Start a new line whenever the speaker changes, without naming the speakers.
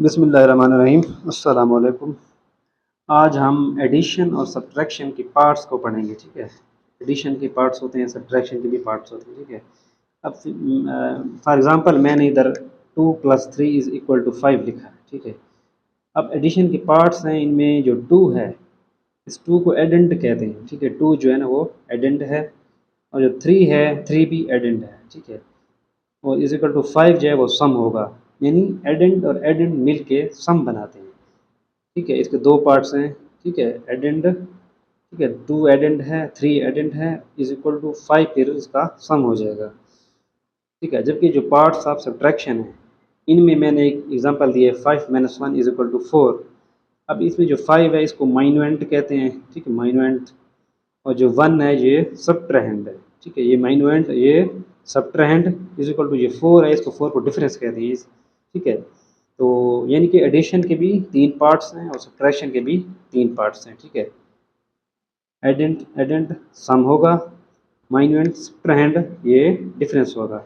बिस्मिल्लाहिर्रहमानिर्रहीम। अस्सलाम वालेकुम। आज हम एडिशन और सब्ट्रैक्शन की पार्ट्स को पढ़ेंगे। ठीक है, एडिशन के पार्ट्स होते हैं, सब्ट्रैक्शन के भी पार्ट्स होते हैं। ठीक है, अब फॉर एग्जांपल मैंने इधर 2 + 3 = 5 लिखा है। ठीक है, अब एडिशन के पार्ट्स हैं, इनमें जो 2 है, इस 2 को एडेंड कहते हैं। ठीक है, 2 जो है ना वो एडेंड है, और जो 3 है, 3 भी एडेंड है। ठीक है, और = 5 जो है वो सम होगा, यानी एडेंड और एडेंड मिल के सम बनाते हैं। ठीक है, इसके 2 पार्ट्स हैं। ठीक है, एडेंड, ठीक है, 2 एडेंड है, 3 एडेंड है, =5, फिर इसका सम हो जाएगा। ठीक है, जबकि जो पार्ट्स ऑफ सब्ट्रैक्शन है, इनमें मैंने एक एग्जांपल दिया है, 5 - 1 = 4। अब इसमें जो 5 है इसको माइन्यूएंट कहते हैं। ठीक है, माइन्यूएंट, और जो 1 है ये सब्ट्राहेंड है। ठीक है, ये माइन्यूएंट, ये सब्ट्राहेंड, ये 4 है, इसको 4 को डिफरेंस कहते हैं। ठीक है, तो यानी कि एडिशन के भी 3 पार्ट्स हैं और सब्ट्रैक्शन के भी 3 पार्ट्स हैं। ठीक है, एडेंट एडेंट सम होगा, माइन्यूएंट सब्ट्राहेंड ये डिफरेंस होगा।